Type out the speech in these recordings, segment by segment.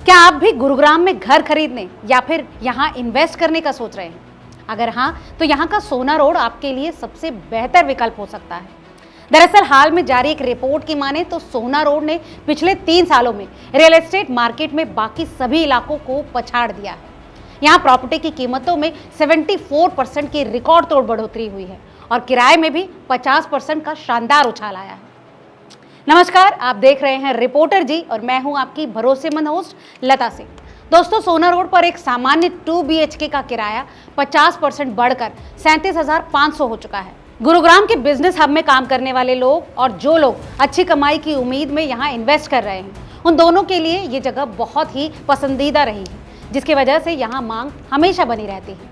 क्या आप भी गुरुग्राम में घर खरीदने या फिर यहाँ इन्वेस्ट करने का सोच रहे हैं? अगर हाँ, तो यहाँ का सोना रोड आपके लिए सबसे बेहतर विकल्प हो सकता है। दरअसल हाल में जारी एक रिपोर्ट की माने तो सोना रोड ने पिछले 3 सालों में रियल एस्टेट मार्केट में बाकी सभी इलाकों को पछाड़ दिया है। यहाँ प्रॉपर्टी की कीमतों में 74% की रिकॉर्ड तोड़ बढ़ोतरी हुई है और किराए में भी 50% का शानदार उछाल आया है। नमस्कार, आप देख रहे हैं रिपोर्टर जी और मैं हूं आपकी भरोसेमंद होस्ट लता सिंह। दोस्तों, सोना रोड पर एक सामान्य 2 BHK का किराया 50% बढ़कर 37,500 हो चुका है। गुरुग्राम के बिजनेस हब में काम करने वाले लोग और जो लोग अच्छी कमाई की उम्मीद में यहाँ इन्वेस्ट कर रहे हैं, उन दोनों के लिए ये जगह बहुत ही पसंदीदा रही है, जिसकी वजह से यहाँ मांग हमेशा बनी रहती है।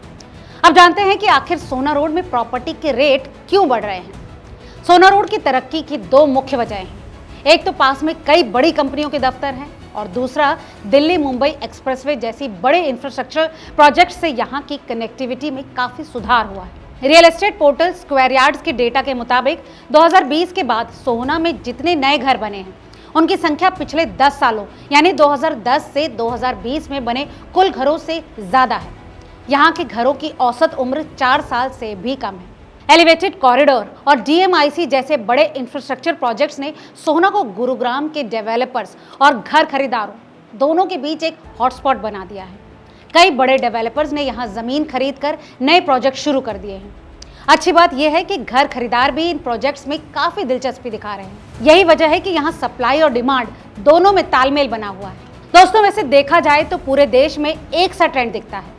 अब जानते हैं कि आखिर सोना रोड में प्रॉपर्टी के रेट क्यों बढ़ रहे हैं। सोना रोड की तरक्की की 2 मुख्य वजहें हैं। एक तो पास में कई बड़ी कंपनियों के दफ्तर हैं और दूसरा दिल्ली मुंबई एक्सप्रेसवे जैसी बड़े इंफ्रास्ट्रक्चर प्रोजेक्ट से यहाँ की कनेक्टिविटी में काफी सुधार हुआ है। Real estate portal square yards के डेटा के मुताबिक 2020 के बाद सोहना में जितने नए घर बने हैं, उनकी संख्या पिछले 10 सालों यानी 2010 से 2020 में बने कुल घरों से ज्यादा है। यहाँ के घरों की औसत उम्र 4 साल से भी कम है। एलिवेटेड कॉरिडोर और DMIC जैसे बड़े इंफ्रास्ट्रक्चर प्रोजेक्ट्स ने सोहना को गुरुग्राम के डेवलपर्स और घर खरीदारों दोनों के बीच एक हॉटस्पॉट बना दिया है। कई बड़े डेवलपर्स ने यहाँ जमीन खरीदकर नए प्रोजेक्ट शुरू कर दिए हैं। अच्छी बात यह है कि घर खरीदार भी इन प्रोजेक्ट्स में काफी दिलचस्पी दिखा रहे हैं। यही वजह है कि यहाँ सप्लाई और डिमांड दोनों में तालमेल बना हुआ है। दोस्तों, वैसे देखा जाए तो पूरे देश में एक सा ट्रेंड दिखता है।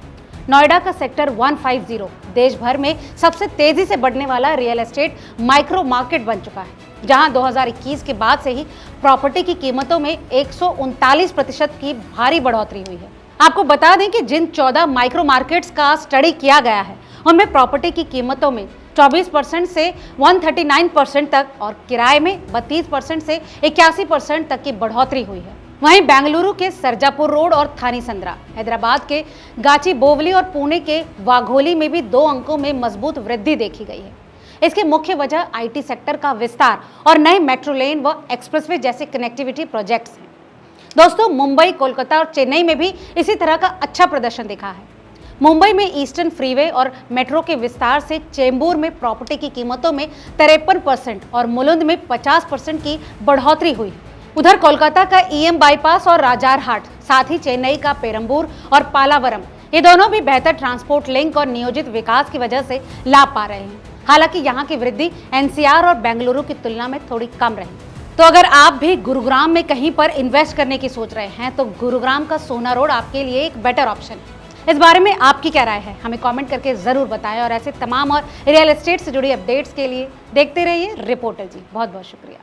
नोएडा का सेक्टर 150 देश भर में सबसे तेजी से बढ़ने वाला रियल एस्टेट माइक्रो मार्केट बन चुका है, जहां 2021 के बाद से ही प्रॉपर्टी की कीमतों में 139% की भारी बढ़ोतरी हुई है। आपको बता दें कि जिन 14 माइक्रो मार्केट्स का स्टडी किया गया है, उनमें प्रॉपर्टी की कीमतों में 24% से 139% तक और किराए में 32% से 81% तक की बढ़ोतरी हुई है। वहीं बेंगलुरु के सरजापुर रोड और थानी संद्रा, हैदराबाद के गाचीबोवली और पुणे के वाघोली में भी 2 अंकों में मजबूत वृद्धि देखी गई है। इसकी मुख्य वजह IT सेक्टर का विस्तार और नए मेट्रो लेन व एक्सप्रेसवे जैसे कनेक्टिविटी प्रोजेक्ट्स हैं। दोस्तों, मुंबई, कोलकाता और चेन्नई में भी इसी तरह का अच्छा प्रदर्शन दिखा है। मुंबई में ईस्टर्न फ्रीवे और मेट्रो के विस्तार से चेंबूर में प्रॉपर्टी की कीमतों में 53% और मुलुंद में 50% की बढ़ोतरी हुई है। उधर कोलकाता का EM बाईपास और राजारहाट, साथ ही चेन्नई का पेरंबूर और पालावरम, ये दोनों भी बेहतर ट्रांसपोर्ट लिंक और नियोजित विकास की वजह से लाभ पा रहे हैं। हालांकि यहाँ की वृद्धि NCR और बेंगलुरु की तुलना में थोड़ी कम रही। तो अगर आप भी गुरुग्राम में कहीं पर इन्वेस्ट करने की सोच रहे हैं तो गुरुग्राम का सोना रोड आपके लिए एक बेटर ऑप्शन है। इस बारे में आपकी क्या राय है, हमें कमेंट करके जरूर बताएं और ऐसे तमाम और रियल एस्टेट से जुड़ी अपडेट्स के लिए देखते रहिए रिपोर्टर जी। बहुत बहुत शुक्रिया।